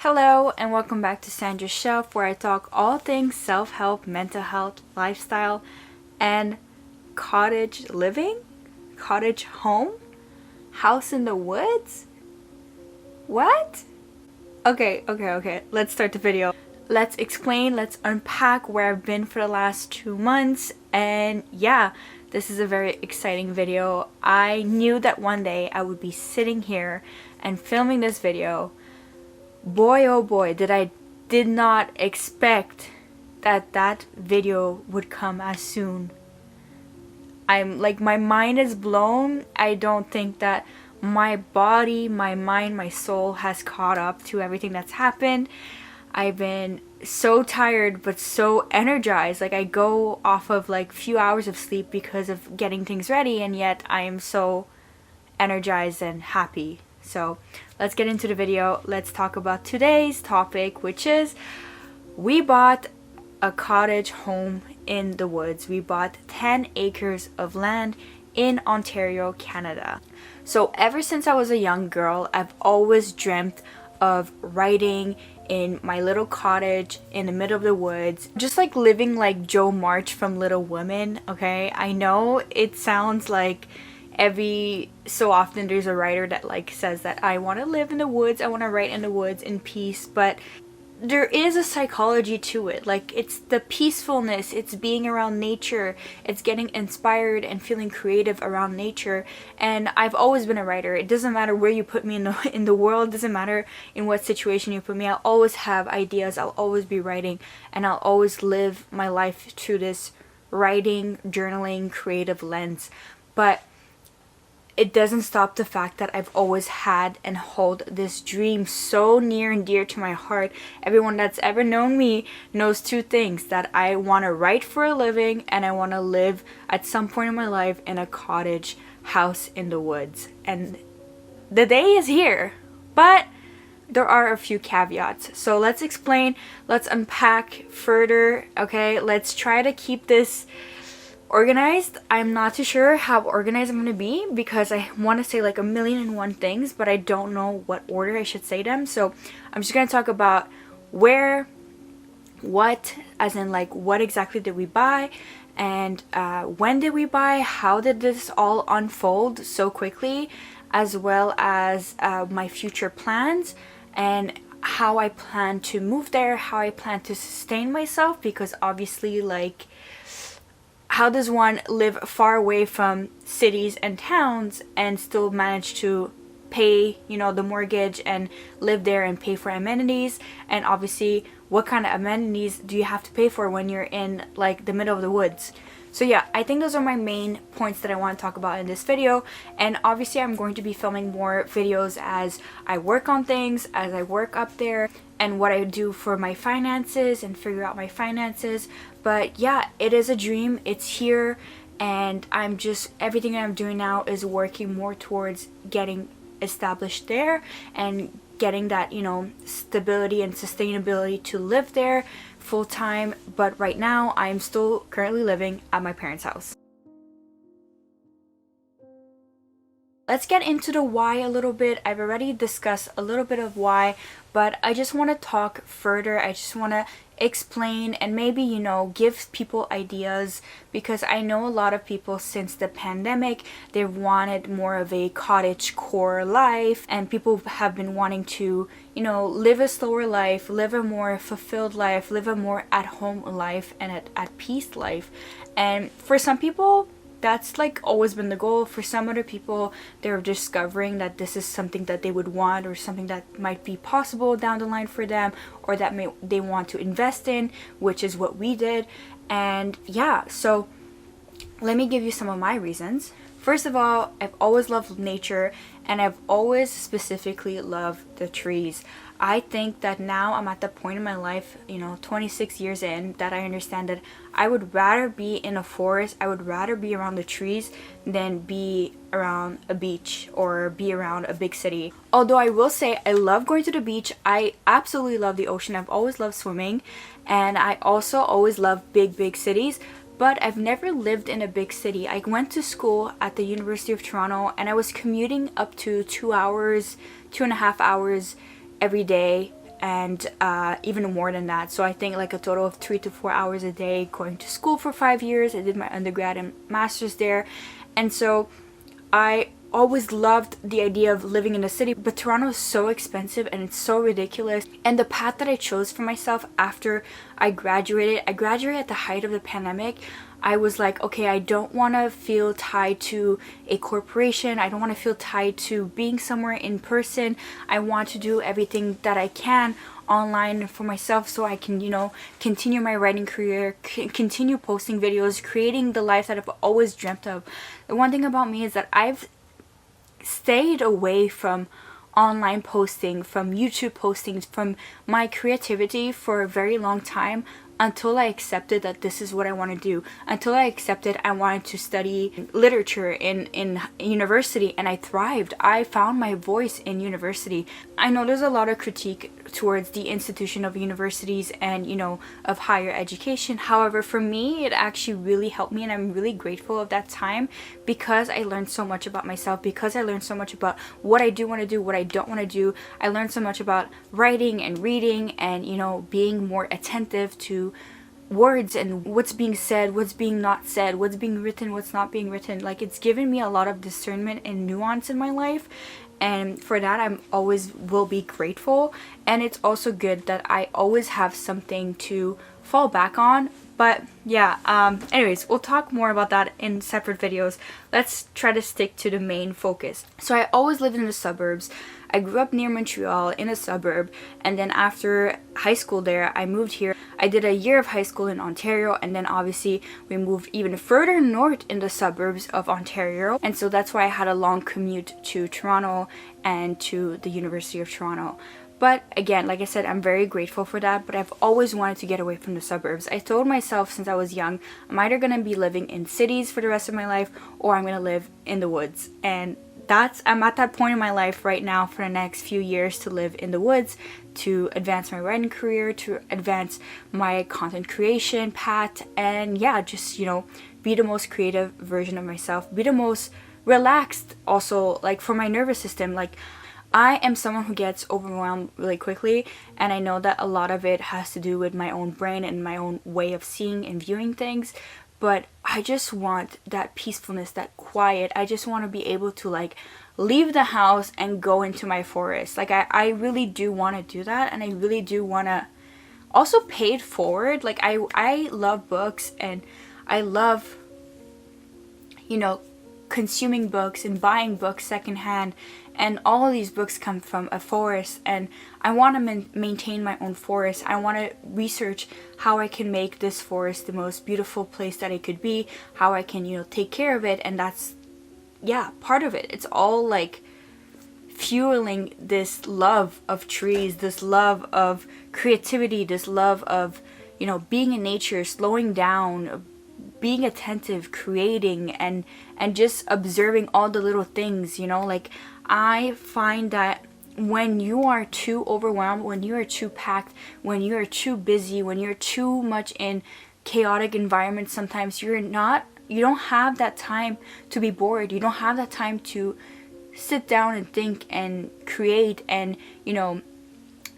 Hello and welcome back to Sandra's Shelf, where I talk all things self-help, mental health, lifestyle, and cottage living, cottage home, house in the woods. What? Okay, let's start the video. Let's explain, let's unpack where I've been for the last 2 months, and yeah, this is a very exciting video. I knew that one day I would be sitting here and filming this video. Boy oh boy, did not expect that video would come as soon. I'm like, my mind is blown. I don't think that my body, my mind, my soul has caught up to everything that's happened. I've been so tired but so energized. Like, I go off of like few hours of sleep because of getting things ready, and yet I am so energized and happy. So let's get into the video. Let's talk about today's topic, which is we bought a cottage home in the woods. We bought 10 acres of land in Ontario, Canada. So ever since I was a young girl, I've always dreamt of writing in my little cottage in the middle of the woods, just like living like Joe March from Little Women. Okay, I know it sounds like every so often there's a writer that like says that I want to live in the woods, I want to write in the woods in peace, but there is a psychology to it. Like, it's the peacefulness, it's being around nature, it's getting inspired and feeling creative around nature. And I've always been a writer. It doesn't matter where you put me in the world, it doesn't matter in what situation you put me, I'll always have ideas, I'll always be writing, and I'll always live my life through this writing, journaling, creative lens. But it doesn't stop the fact that I've always had and hold this dream so near and dear to my heart. Everyone that's ever known me knows two things: that I want to write for a living, and I want to live at some point in my life in a cottage house in the woods. And the day is here, but there are a few caveats. So let's explain, let's unpack further, okay? Let's try to keep this organized. I'm not too sure how organized I'm gonna be because I want to say like a million and one things, but I don't know what order I should say them. So I'm just gonna talk about where, what, as in like what exactly did we buy, and when did we buy, how did this all unfold so quickly, as well as my future plans and how I plan to move there, how I plan to sustain myself, because obviously, like, how does one live far away from cities and towns and still manage to pay, you know, the mortgage and live there and pay for amenities? And obviously, what kind of amenities do you have to pay for when you're in like the middle of the woods? So yeah, I think those are my main points that I want to talk about in this video. And obviously I'm going to be filming more videos as I work on things, as I work up there, and what I do for my finances and figure out my finances. But yeah, it is a dream, it's here, and I'm just, everything I'm doing now is working more towards getting established there and getting that, you know, stability and sustainability to live there full time. But right now I'm still currently living at my parents' house. Let's get into the why a little bit. I've already discussed a little bit of why, but I just want to talk further. I just want to explain and maybe, you know, give people ideas, because I know a lot of people since the pandemic, they wanted more of a cottage core life, and people have been wanting to, you know, live a slower life, live a more fulfilled life, live a more at home life and at peace life. And for some people, that's like always been the goal. For some other people, they're discovering that this is something that they would want, or something that might be possible down the line for them, or that they want to invest in, which is what we did. And yeah, so let me give you some of my reasons. First of all, I've always loved nature, and I've always specifically loved the trees. I think that now I'm at the point in my life, you know, 26 years in, that I understand that I would rather be in a forest, I would rather be around the trees than be around a beach or be around a big city. Although I will say I love going to the beach, I absolutely love the ocean, I've always loved swimming, and I also always love big cities. But I've never lived in a big city. I went to school at the University of Toronto, and I was commuting up to 2 hours, 2.5 hours every day and even more than that. So I think like a total of 3 to 4 hours a day, going to school for 5 years. I did my undergrad and master's there, and so I always loved the idea of living in the city, but Toronto is so expensive and it's so ridiculous. And the path that I chose for myself after I graduated at the height of the pandemic. I was like, okay, I don't want to feel tied to a corporation. I don't want to feel tied to being somewhere in person. I want to do everything that I can online for myself, so I can, you know, continue my writing career, continue posting videos, creating the life that I've always dreamt of. The one thing about me is that I've stayed away from online posting, from YouTube postings, from my creativity for a very long time, until I accepted that this is what I want to do, until I accepted I wanted to study literature in university, and I thrived. I found my voice in university. I know there's a lot of critique towards the institution of universities and, you know, of higher education. However, for me, it actually really helped me, and I'm really grateful of that time, because I learned so much about myself, because I learned so much about what I do want to do, what I don't want to do. I learned so much about writing and reading and, you know, being more attentive to words and what's being said, what's being not said, what's being written, what's not being written. Like, it's given me a lot of discernment and nuance in my life, and for that I'm always will be grateful. And it's also good that I always have something to fall back on. But yeah, anyways, we'll talk more about that in separate videos. Let's try to stick to the main focus. So I always lived in the suburbs. I grew up near Montreal in a suburb, and then after high school there, I moved here. I did a year of high school in Ontario, and then obviously we moved even further north in the suburbs of Ontario, and so that's why I had a long commute to Toronto and to the University of Toronto. But again, like I said, I'm very grateful for that, but I've always wanted to get away from the suburbs. I told myself since I was young, I'm either going to be living in cities for the rest of my life, or I'm going to live in the woods. And I'm at that point in my life right now for the next few years to live in the woods, to advance my writing career, to advance my content creation path, and yeah, just, you know, be the most creative version of myself, be the most relaxed also, like for my nervous system. Like, I am someone who gets overwhelmed really quickly, and I know that a lot of it has to do with my own brain and my own way of seeing and viewing things, but I just want that peacefulness, that quiet. I just want to be able to like leave the house and go into my forest. Like, I really do want to do that, and I really do want to also pay it forward. Like, I love books, and I love, you know, consuming books and buying books secondhand, and all of these books come from a forest, and I want to maintain my own forest. I want to research how I can make this forest the most beautiful place that it could be, how I can, you know, take care of it, and that's, yeah, part of it. It's all like fueling this love of trees, this love of creativity, this love of, you know, being in nature, slowing down, being attentive, creating, and just observing all the little things, you know. Like, I find that when you are too overwhelmed, when you are too packed, when you are too busy, when you're too much in chaotic environments, sometimes you don't have that time to be bored. You don't have that time to sit down and think and create, and, you know,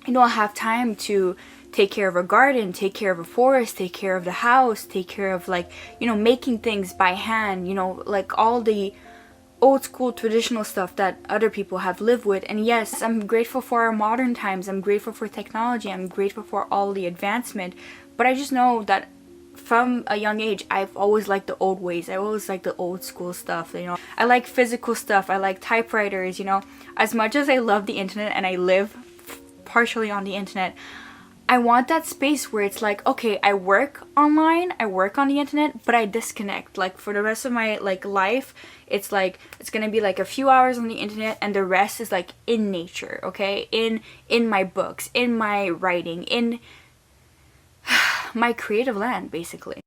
you don't have time to take care of a garden, take care of a forest, take care of the house, take care of, like, you know, making things by hand, you know, like all the old school traditional stuff that other people have lived with. And yes, I'm grateful for our modern times, I'm grateful for technology, I'm grateful for all the advancement, but I just know that from a young age, I've always liked the old ways. I always liked the old school stuff, you know. I like physical stuff, I like typewriters, you know. As much as I love the internet and I live partially on the internet, I want that space where it's like, okay, I work online, I work on the internet, but I disconnect. Like, for the rest of my like life, it's like, it's gonna be like a few hours on the internet, and the rest is like in nature, okay? In my books, in my writing, in my creative land, basically.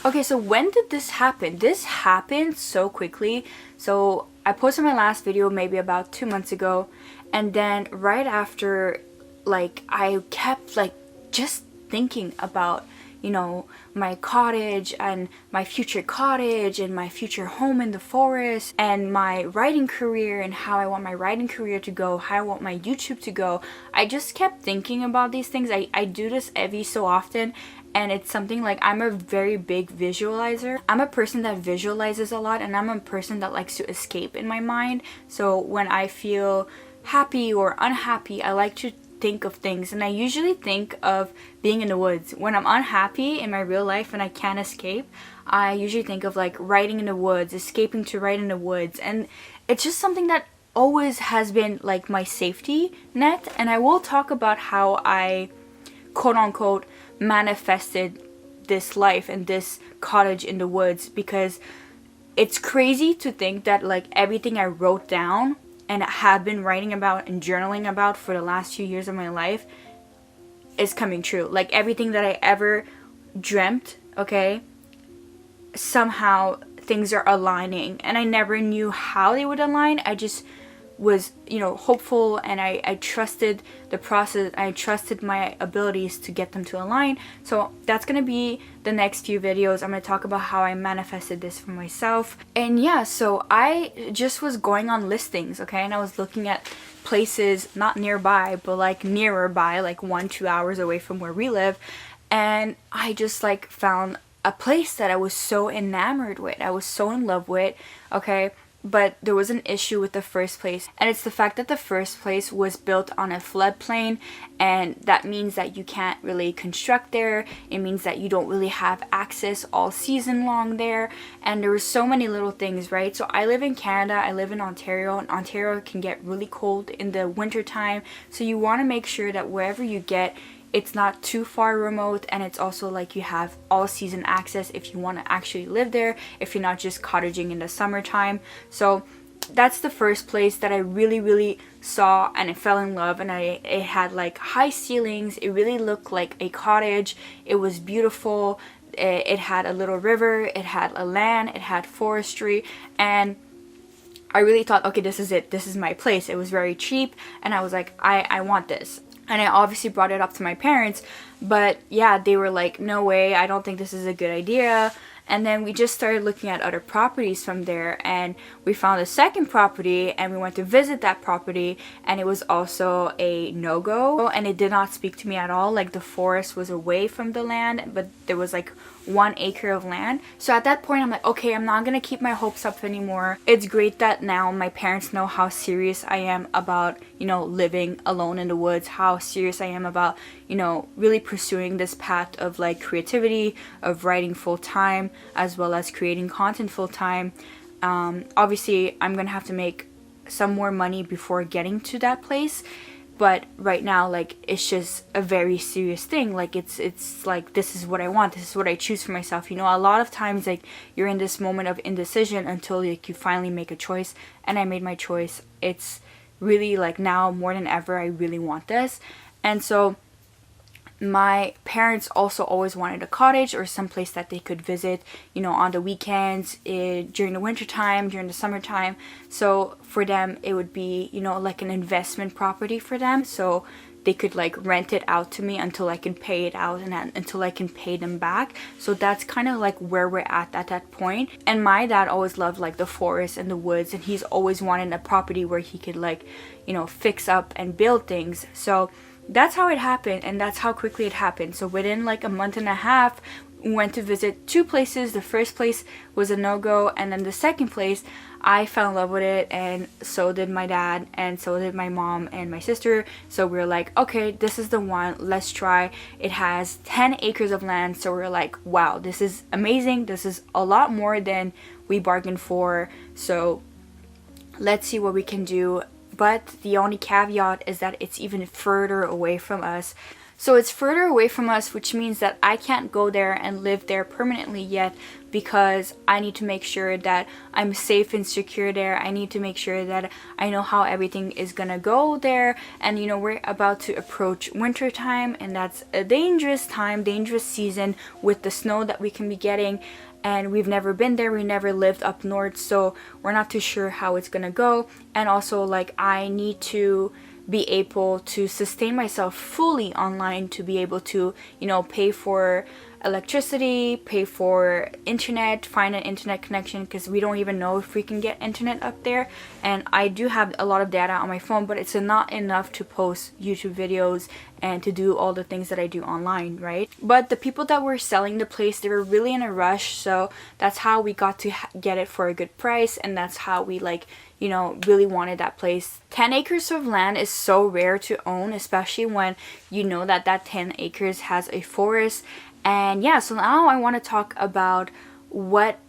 Okay, so when did this happen? This happened so quickly. So I posted my last video maybe about 2 months ago, and then right after, like, I kept like just thinking about you know, my cottage and my future cottage and my future home in the forest and my writing career and how I want my writing career to go, how I want my YouTube to go. I just kept thinking about these things. I do this every so often, and it's something like, I'm a very big visualizer. I'm a person that visualizes a lot, and I'm a person that likes to escape in my mind. So when I feel happy or unhappy, I like to think of things, and I usually think of being in the woods. When I'm unhappy in my real life and I can't escape, I usually think of like writing in the woods, escaping to write in the woods, and it's just something that always has been like my safety net. And I will talk about how I quote unquote manifested this life and this cottage in the woods, because it's crazy to think that like everything I wrote down and have been writing about and journaling about for the last few years of my life is coming true. Like everything that I ever dreamt, okay, somehow things are aligning, and I never knew how they would align. I just was, you know, hopeful, and I trusted the process. I trusted my abilities to get them to align. So that's gonna be the next few videos. I'm gonna talk about how I manifested this for myself. And yeah, so I just was going on listings, okay, and I was looking at places not nearby but like nearer by, like 1-2 hours away from where we live, and I just like found a place that I was so enamored with, I was so in love with, okay. But there was an issue with the first place, and it's the fact that the first place was built on a floodplain, and that means that you can't really construct there. It means that you don't really have access all season long there, and there were so many little things, right? So I live in Canada, I live in Ontario, and Ontario can get really cold in the winter time, so you want to make sure that wherever you get, it's not too far remote, and it's also like you have all season access if you want to actually live there, if you're not just cottaging in the summertime. So that's the first place that I really saw, and I fell in love. And it had like high ceilings, it really looked like a cottage, it was beautiful, it had a little river, it had a land, it had forestry, and I really thought, okay, this is it, this is my place. It was very cheap, and I was like, I want this. And I obviously brought it up to my parents, but yeah, they were like, no way, I don't think this is a good idea. And then we just started looking at other properties from there, and we found a second property, and we went to visit that property, and it was also a no-go, and it did not speak to me at all. Like the forest was away from the land, but there was like 1 acre of land. So at that point I'm like, okay, I'm not gonna keep my hopes up anymore. It's great that now my parents know how serious I am about, you know, living alone in the woods, how serious I am about, you know, really pursuing this path of like creativity, of writing full time, as well as creating content full time. Obviously I'm gonna have to make some more money before getting to that place, but right now, like, it's just a very serious thing. Like it's like, this is what I want, this is what I choose for myself. You know, a lot of times like you're in this moment of indecision until like you finally make a choice, and I made my choice. It's really like now more than ever I really want this. And so my parents also always wanted a cottage or some place that they could visit, you know, on the weekends, during the winter time, during the summertime. So for them it would be, you know, like an investment property for them, so they could like rent it out to me until I can pay it out, and until I can pay them back. So that's kind of like where we're at that point. And my dad always loved like the forest and the woods, and he's always wanted a property where he could like, you know, fix up and build things. So that's how it happened, and that's how quickly it happened. So within like a month and a half, we went to visit 2 places. The first place was a no-go, and then the second place, I fell in love with it, and so did my dad, and so did my mom and my sister. So we were like, okay, this is the one, let's try. It has 10 acres of land, so we're like, wow, this is amazing. This is a lot more than we bargained for, so let's see what we can do. But the only caveat is that it's even further away from us. So it's further away from us, which means that I can't go there and live there permanently yet, because I need to make sure that I'm safe and secure there. I need to make sure that I know how everything is gonna go there. And you know, we're about to approach winter time, and that's a dangerous time, dangerous season with the snow that we can be getting. And we've never been there, we never lived up north, so we're not too sure how it's gonna go. And also, like, I need to be able to sustain myself fully online to be able to, you know, pay for electricity, pay for internet, find an internet connection, because we don't even know if we can get internet up there. And I do have a lot of data on my phone, but it's not enough to post YouTube videos and to do all the things that I do online, right? But the people that were selling the place, they were really in a rush, so that's how we got to get it for a good price, and that's how we, like, you know, really wanted that place. 10 acres of land is so rare to own, especially when you know that that 10 acres has a forest. And yeah, so now I want to talk about what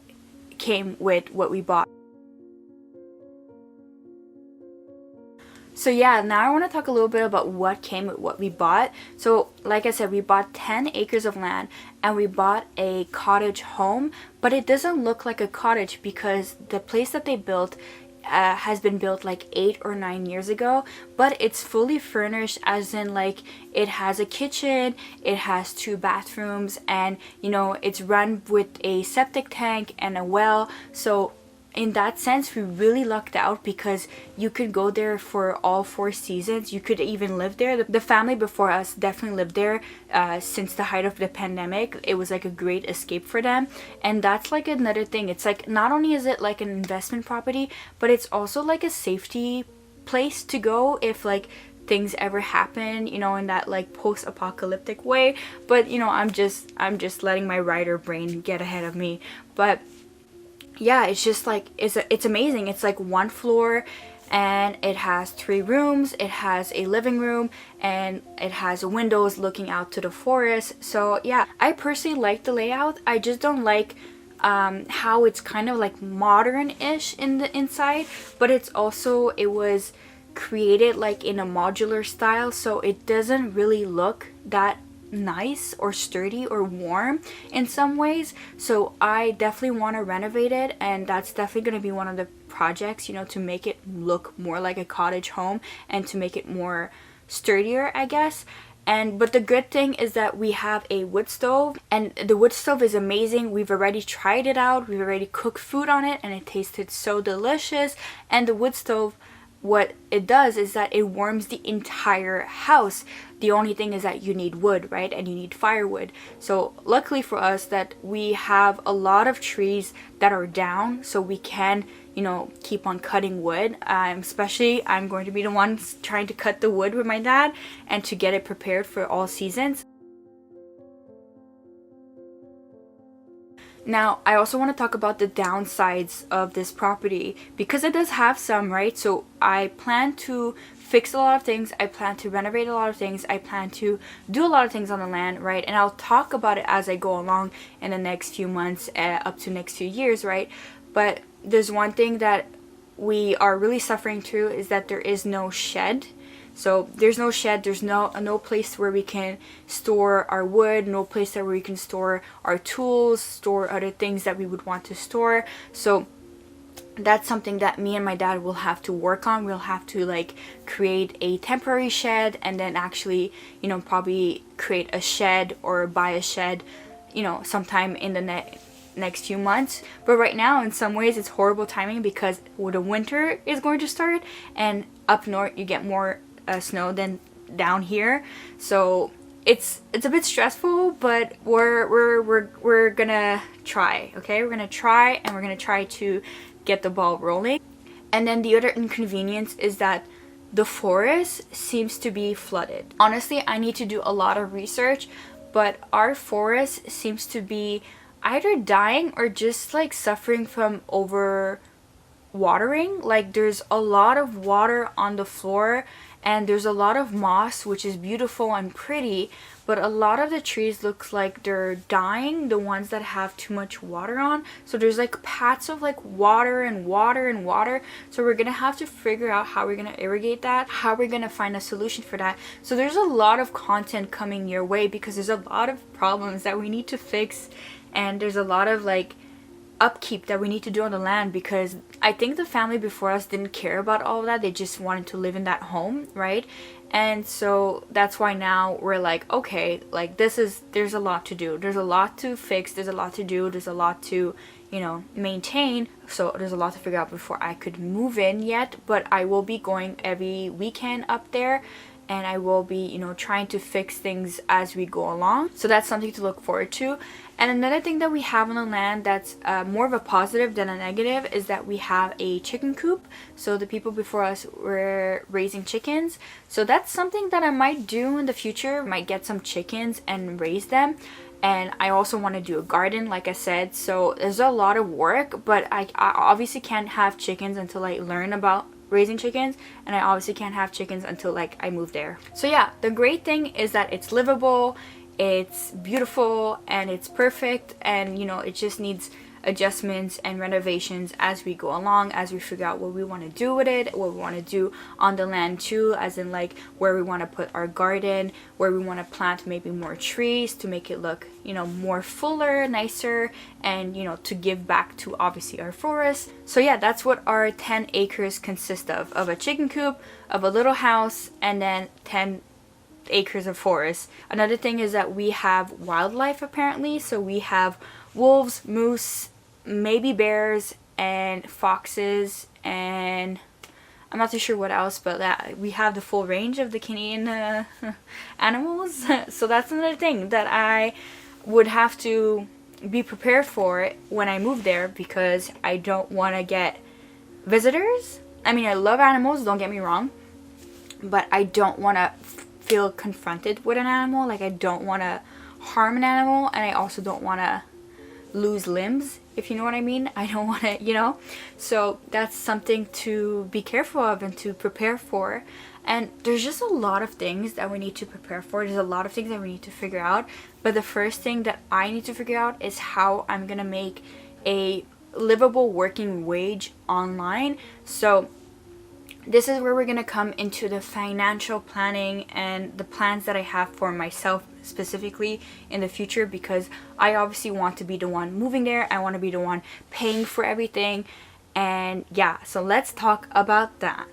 came with what we bought. So yeah, now I want to talk a little bit about what came with what we bought. So like I said, we bought 10 acres of land and we bought a cottage home, but it doesn't look like a cottage because the place that they built has been built like 8 or 9 years ago, but it's fully furnished, as in like it has a kitchen, it has 2 bathrooms, and you know, it's run with a septic tank and a well. So in that sense, we really lucked out because you could go there for all 4 seasons. You could even live there. The family before us definitely lived there since the height of the pandemic. It was like a great escape for them. And that's like another thing. It's like, not only is it like an investment property, but it's also like a safety place to go if like things ever happen, you know, in that like post-apocalyptic way. But you know, I'm just letting my writer brain get ahead of me. But yeah, it's just like, it's amazing. It's like 1 floor and it has 3 rooms, it has a living room, and it has windows looking out to the forest. So yeah, I personally like the layout. I just don't like how it's kind of like modern-ish in the inside, but it's also, it was created like in a modular style, so it doesn't really look that nice or sturdy or warm in some ways. So I definitely want to renovate it, and that's definitely going to be one of the projects, you know, to make it look more like a cottage home and to make it more sturdier, I guess. But the good thing is that we have a wood stove, and the wood stove is amazing. We've already tried it out, we've already cooked food on it, and it tasted so delicious. And the wood stove, what it does is that it warms the entire house. The only thing is that you need wood, right? And you need firewood. So luckily for us that we have a lot of trees that are down, so we can, you know, keep on cutting wood. Especially I'm going to be the one trying to cut the wood with my dad and to get it prepared for all seasons. Now, I also want to talk about the downsides of this property because it does have some, right? So I plan to fix a lot of things, I plan to renovate a lot of things, I plan to do a lot of things on the land, right? And I'll talk about it as I go along in the next few months, up to next few years, right? But there's one thing that we are really suffering through is that there is no shed. So there's no shed, there's no place where we can store our wood, no place where we can store our tools, store other things that we would want to store. So that's something that me and my dad will have to work on. We'll have to like create a temporary shed and then actually, you know, probably create a shed or buy a shed, you know, sometime in the next few months. But right now, in some ways, it's horrible timing because the winter is going to start, and up north you get more snow than down here, so it's a bit stressful, but we're gonna try. Okay, we're gonna try, and we're gonna try to get the ball rolling. And then the other inconvenience is that the forest seems to be flooded. Honestly, I need to do a lot of research, but our forest seems to be either dying or just like suffering from over watering. Like there's a lot of water on the floor, and there's a lot of moss, which is beautiful and pretty, but a lot of the trees looks like they're dying, the ones that have too much water on. So there's like paths of like water and water and water. So we're gonna have to figure out how we're gonna irrigate that, how we're gonna find a solution for that. So there's a lot of content coming your way because there's a lot of problems that we need to fix, and there's a lot of like upkeep that we need to do on the land, because I think the family before us didn't care about all of that. They just wanted to live in that home, right? And so that's why now we're like, okay, like there's a lot to do, there's a lot to fix, there's a lot to do, there's a lot to, you know, maintain. So there's a lot to figure out before I could move in yet, but I will be going every weekend up there, and I will be, you know, trying to fix things as we go along. So that's something to look forward to. And another thing that we have on the land that's more of a positive than a negative is that we have a chicken coop. So the people before us were raising chickens. So that's something that I might do in the future. Might get some chickens and raise them. And I also want to do a garden, like I said. So there's a lot of work, but I obviously can't have chickens until I learn about raising chickens, and I obviously can't have chickens until like I move there. So yeah, the great thing is that it's livable, it's beautiful, and it's perfect, and you know, it just needs adjustments and renovations as we go along, as we figure out what we want to do with it, what we want to do on the land too, as in like where we want to put our garden, where we want to plant maybe more trees to make it look, you know, more fuller, nicer, and you know, to give back to obviously our forest. So yeah, that's what our 10 acres consist of a chicken coop, of a little house, and then 10 acres of forest. Another thing is that we have wildlife apparently, so we have wolves, moose, maybe bears, and foxes, and I'm not too sure what else, but that we have the full range of the Canadian animals. So that's another thing that I would have to be prepared for when I move there, because I don't want to get visitors. I mean, I love animals, don't get me wrong, but I don't want to feel confronted with an animal. Like, I don't want to harm an animal, and I also don't want to lose limbs, if you know what I mean. I don't want to, you know. So that's something to be careful of and to prepare for. And there's just a lot of things that we need to prepare for. There's a lot of things that we need to figure out. But the first thing that I need to figure out is how I'm gonna make a livable working wage online. So this is where we're going to come into the financial planning and the plans that I have for myself specifically in the future, because I obviously want to be the one moving there. I want to be the one paying for everything. And yeah, so let's talk about that.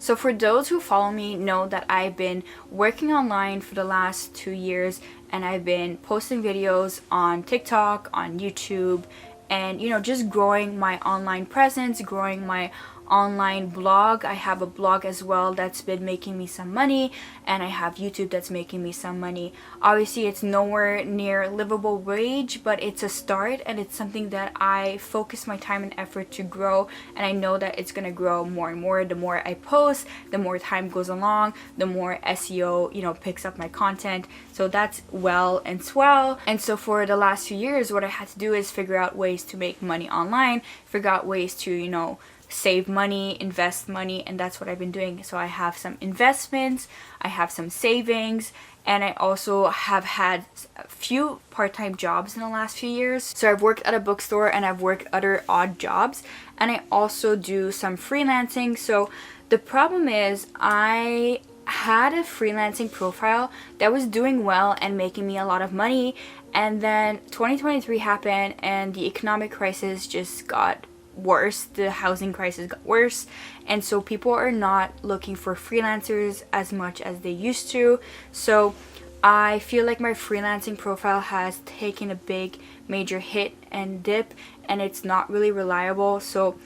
So for those who follow me know that I've been working online for the last 2 years, and I've been posting videos on TikTok, on YouTube, and you know, just growing my online presence, growing my online blog. I have a blog as well that's been making me some money, and I have YouTube that's making me some money. Obviously it's nowhere near livable wage, but it's a start, and it's something that I focus my time and effort to grow, and I know that it's gonna grow more and more. The more I post, the more time goes along, the more SEO, you know, picks up my content. So that's well and swell. And so for the last few years, what I had to do is figure out ways to make money online, figure out ways to, you know, save money, invest money, and that's what I've been doing. So I have some investments, I have some savings, and I also have had a few part-time jobs in the last few years. So I've worked at a bookstore, and I've worked other odd jobs, and I also do some freelancing. So the problem is I had a freelancing profile that was doing well and making me a lot of money, and then 2023 happened, and the economic crisis just got worse. The housing crisis got worse, and so people are not looking for freelancers as much as they used to. So I feel like my freelancing profile has taken a big major hit and dip, and it's not really reliable. So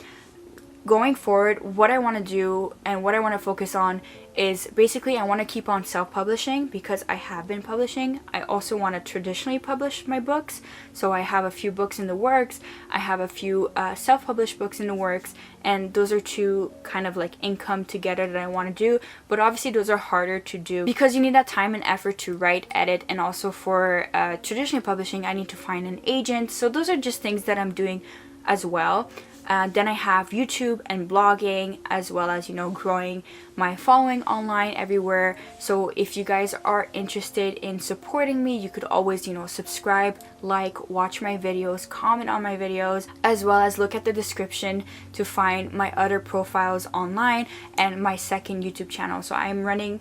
going forward, what I want to do and what I want to focus on is basically I want to keep on self-publishing, because I have been publishing. I also want to traditionally publish my books. So I have a few books in the works. I have a few self-published books in the works, and those are two kind of like income together that I want to do. But obviously those are harder to do because you need that time and effort to write, edit, and also for traditionally publishing, I need to find an agent. So those are just things that I'm doing as well. Then I have YouTube and blogging, as well as, you know, growing my following online everywhere. So if you guys are interested in supporting me, you could always, you know, subscribe, like, watch my videos, comment on my videos, as well as look at the description to find my other profiles online and my second YouTube channel. So I'm running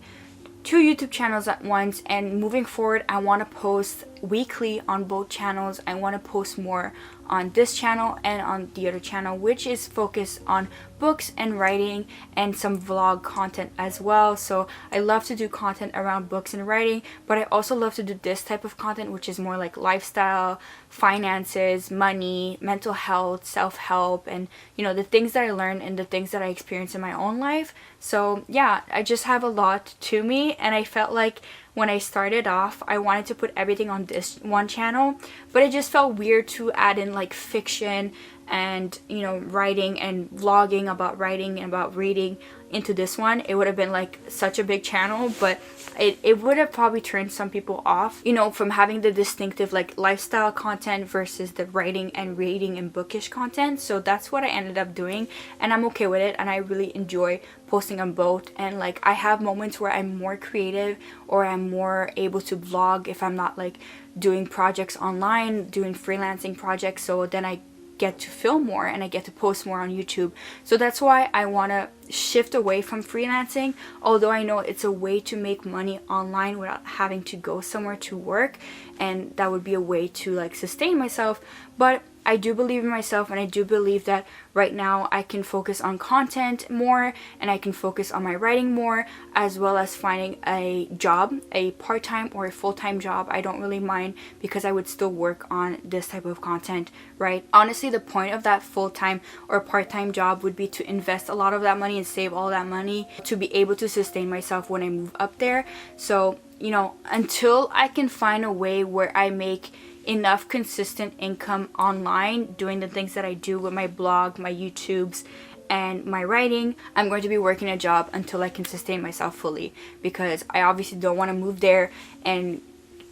2 YouTube channels at once, and moving forward I want to post weekly on both channels. I want to post more on this channel and on the other channel, which is focused on books and writing and some vlog content as well. So I love to do content around books and writing, but I also love to do this type of content, which is more like lifestyle, finances, money, mental health, self-help, and the things that I learned and the things that I experienced in my own life. So yeah, I just have a lot to me, and I felt like when I started off, I wanted to put everything on this one channel, but it just felt weird to add in like fiction and writing and vlogging about writing and about reading into this one. It would have been like such a big channel, but it would have probably turned some people off, from having the distinctive like lifestyle content versus the writing and reading and bookish content. So that's what I ended up doing, and I'm okay with it, and I really enjoy posting on both. And like I have moments where I'm more creative or I'm more able to vlog if I'm not like doing projects online, doing freelancing projects. So then I get to film more and I get to post more on YouTube. So that's why I want to shift away from freelancing, although I know it's a way to make money online without having to go somewhere to work, and that would be a way to like sustain myself. But I do believe in myself, and I do believe that right now I can focus on content more, and I can focus on my writing more, as well as finding a job, a part-time or a full-time job. I don't really mind, because I would still work on this type of content, right? Honestly, the point of that full-time or part-time job would be to invest a lot of that money and save all that money to be able to sustain myself when I move up there. So, until I can find a way where I make enough consistent income online doing the things that I do with my blog, my YouTubes, and my writing, I'm going to be working a job until I can sustain myself fully, because I obviously don't want to move there and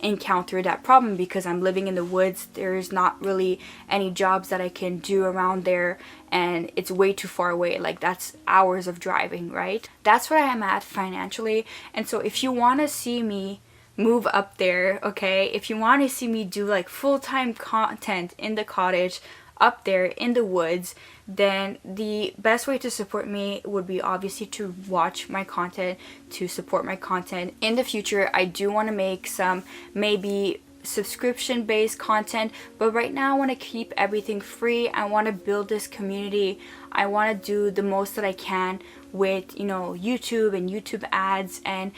encounter that problem, because I'm living in the woods. There's not really any jobs that I can do around there, and it's way too far away. Like that's hours of driving, right? That's where I am at financially. And so if you want to see me move up there, okay, if you want to see me do like full-time content in the cottage up there in the woods, then the best way to support me would be obviously to watch my content, to support my content. In the future, I do want to make some maybe subscription based content, but right now I want to keep everything free. I want to build this community. I want to do the most that I can with YouTube and YouTube ads, and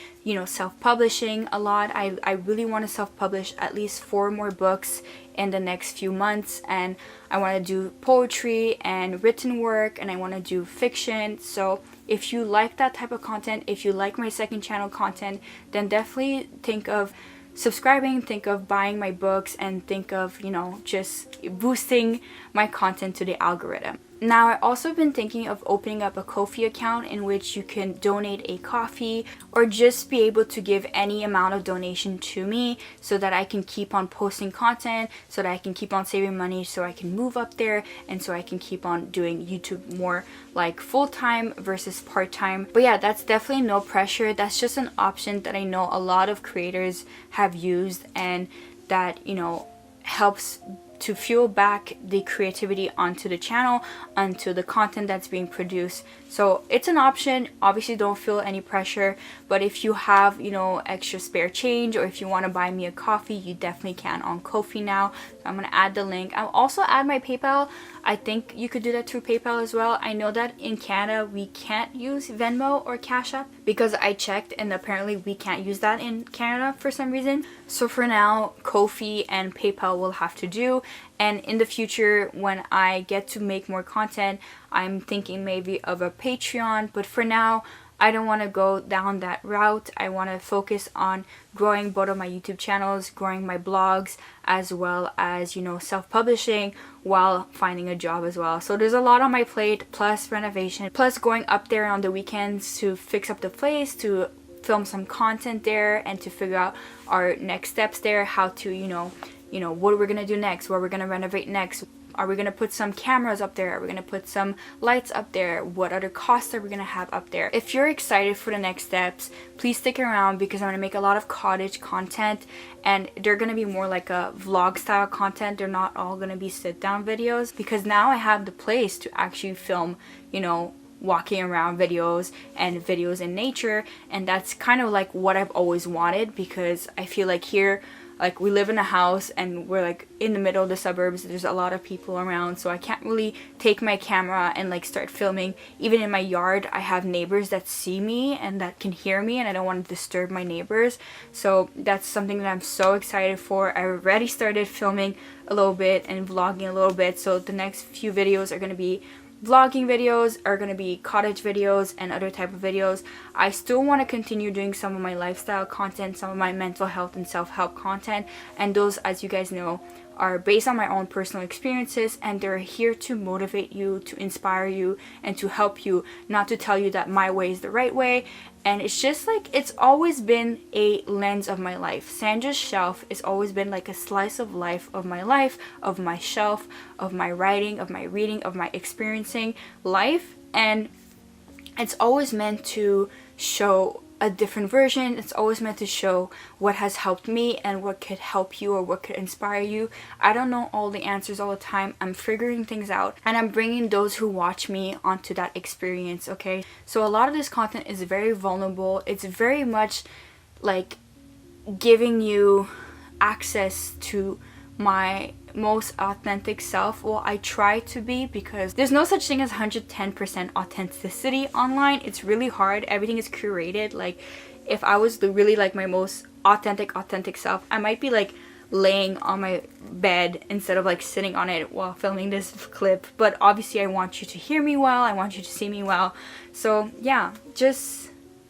self-publishing a lot. I really want to self-publish at least 4 more books in the next few months, and I want to do poetry and written work, and I want to do fiction. So if you like that type of content, if you like my second channel content, then definitely think of subscribing, think of buying my books, and think of just boosting my content to the algorithm. Now, I also been thinking of opening up a Ko-fi account in which you can donate a coffee or just be able to give any amount of donation to me, so that I can keep on posting content, so that I can keep on saving money, so I can move up there, and so I can keep on doing YouTube more like full-time versus part-time. But yeah, that's definitely no pressure. That's just an option that I know a lot of creators have used, and that helps to fuel back the creativity onto the channel, onto the content that's being produced. So it's an option. Obviously, don't feel any pressure, but if you have extra spare change, or if you want to buy me a coffee, you definitely can on Ko-fi now. So I'm going to add the link. I'll also add my PayPal. I think you could do that through PayPal as well. I know that in Canada we can't use Venmo or Cash App, because I checked and apparently we can't use that in Canada for some reason. So for now, Ko-fi and PayPal will have to do. And in the future, when I get to make more content, I'm thinking maybe of a Patreon. But for now, I don't want to go down that route. I want to focus on growing both of my YouTube channels, growing my blogs, as well as, self-publishing while finding a job as well. So there's a lot on my plate, plus renovation, plus going up there on the weekends to fix up the place, to film some content there, and to figure out our next steps there, how to, what we're going to do next, what we're going to renovate next. Are we going to put some cameras up there? Are we going to put some lights up there? What other costs are we going to have up there? If you're excited for the next steps, please stick around, because I'm going to make a lot of cottage content, and they're going to be more like a vlog style content. They're not all going to be sit down videos, because now I have the place to actually film, walking around videos and videos in nature. And that's kind of like what I've always wanted, because I feel like here Like, we live in a house and we're like in the middle of the suburbs. There's a lot of people around, so I can't really take my camera and like start filming. Even in my yard, I have neighbors that see me and that can hear me, and I don't want to disturb my neighbors. So that's something that I'm so excited for. I already started filming a little bit and vlogging a little bit, so the next few videos are going to be vlogging videos, are going to be cottage videos and other type of videos. I still want to continue doing some of my lifestyle content, some of my mental health and self-help content, and those, as you guys know, are based on my own personal experiences, and they're here to motivate you, to inspire you, and to help you, not to tell you that my way is the right way. And it's just like, it's always been a lens of my life. Sandra's shelf has always been like a slice of life, of my shelf, of my writing, of my reading, of my experiencing life. And it's always meant to show a different version. It's always meant to show what has helped me and what could help you or what could inspire you. I don't know all the answers all the time. I'm figuring things out, and I'm bringing those who watch me onto that experience, okay? So a lot of this content is very vulnerable. It's very much like giving you access to my most authentic self. Well, I try to be, because there's no such thing as 110% authenticity online. It's really hard. Everything is curated. Like, if I was really like my most authentic self, I might be like laying on my bed instead of like sitting on it while filming this clip. But obviously I want you to hear me well, I want you to see me well. So yeah, just,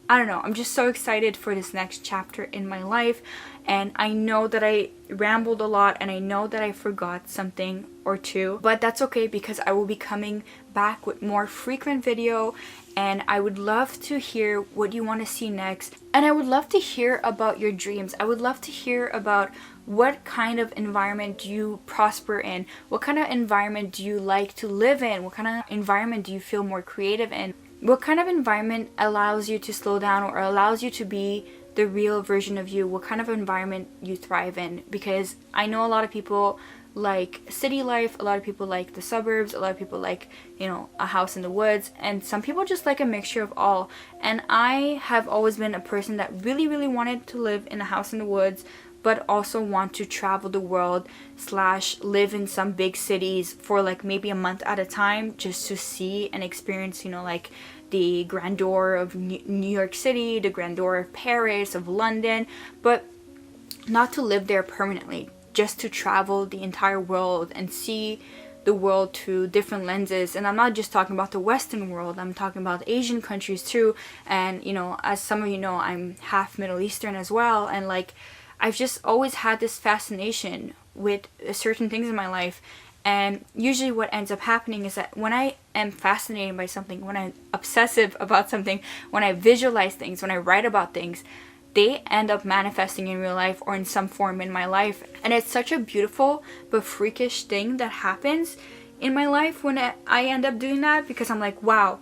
I don't know, I'm just so excited for this next chapter in my life. And I know that I rambled a lot, and I know that I forgot something or two, but that's okay, because I will be coming back with more frequent video, and I would love to hear what you want to see next. And I would love to hear about your dreams. I would love to hear about what kind of environment do you prosper in? What kind of environment do you like to live in? What kind of environment do you feel more creative in? What kind of environment allows you to slow down or allows you to be the real version of you? What kind of environment you thrive in? Because I know a lot of people like city life, a lot of people like the suburbs, a lot of people like, you know, a house in the woods, and some people just like a mixture of all. And I have always been a person that really wanted to live in a house in the woods, but also want to travel the world / live in some big cities for like maybe a month at a time, just to see and experience, you know, like the grandeur of New York City, the grandeur of Paris, of London, but not to live there permanently, just to travel the entire world and see the world through different lenses. And I'm not just talking about the Western world, I'm talking about Asian countries too. And you know, as some of you know, I'm half Middle Eastern as well, and like I've just always had this fascination with certain things in my life. And usually what ends up happening is that when I am fascinated by something, when I'm obsessive about something, when I visualize things, when I write about things, they end up manifesting in real life or in some form in my life. And it's such a beautiful but freakish thing that happens in my life when I end up doing that, because I'm like, wow,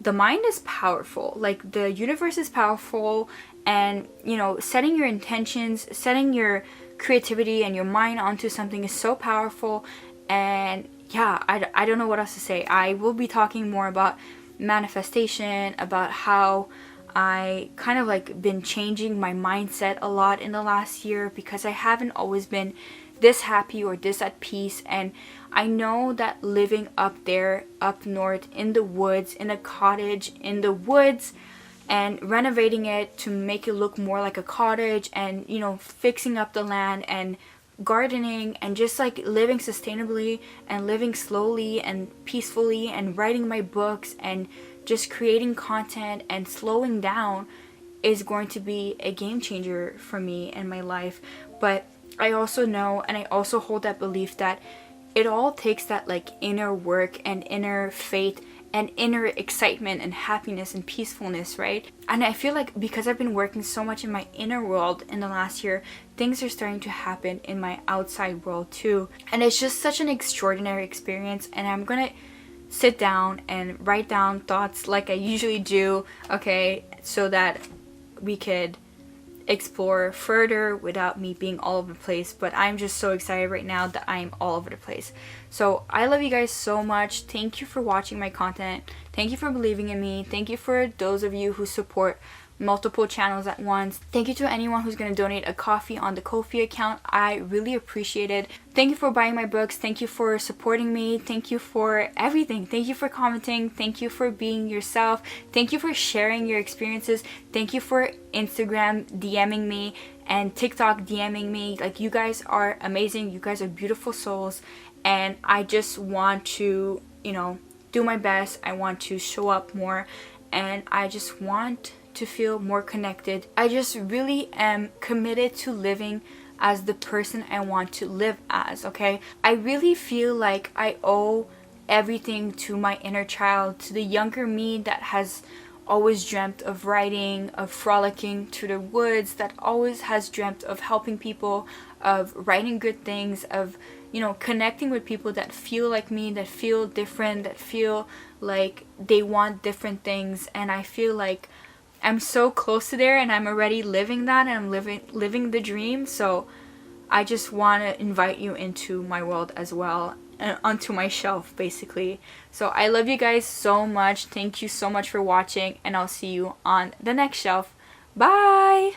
the mind is powerful. Like, the universe is powerful, and you know, setting your intentions, setting your creativity and your mind onto something is so powerful. And yeah, I don't know what else to say. I will be talking more about manifestation, about how I kind of like been changing my mindset a lot in the last year, because I haven't always been this happy or this at peace. And I know that living up there, up north in the woods, in a cottage in the woods, and renovating it to make it look more like a cottage, and you know, fixing up the land and gardening and just like living sustainably and living slowly and peacefully and writing my books and just creating content and slowing down is going to be a game changer for me in my life. But I also know, and I also hold that belief, that it all takes that like inner work and inner faith and inner excitement and happiness and peacefulness, right? And I feel like because I've been working so much in my inner world in the last year, things are starting to happen in my outside world too. And it's just such an extraordinary experience. And I'm gonna sit down and write down thoughts like I usually do, okay, so that we could explore further without me being all over the place. But I'm just so excited right now that I'm all over the place. So I love you guys so much. Thank you for watching my content. Thank you for believing in me. Thank you for those of you who support multiple channels at once. Thank you to anyone who's going to donate a coffee on the Ko-fi account. I really appreciate it. Thank you for buying my books. Thank you for supporting me. Thank you for everything. Thank you for commenting. Thank you for being yourself. Thank you for sharing your experiences. Thank you for Instagram DMing me and TikTok DMing me. Like, you guys are amazing. You guys are beautiful souls, and I just want to, you know, do my best. I want to show up more, and I just want to feel more connected. I just really am committed to living as the person I want to live as, okay? I really feel like I owe everything to my inner child, to the younger me that has always dreamt of writing, of frolicking through the woods, that always has dreamt of helping people, of writing good things, of, you know, connecting with people that feel like me, that feel different, that feel like they want different things. And I feel like I'm so close to there, and I'm already living that, and I'm living the dream. So I just want to invite you into my world as well, onto my shelf basically. So I love you guys so much. Thank you so much for watching, and I'll see you on the next shelf. Bye.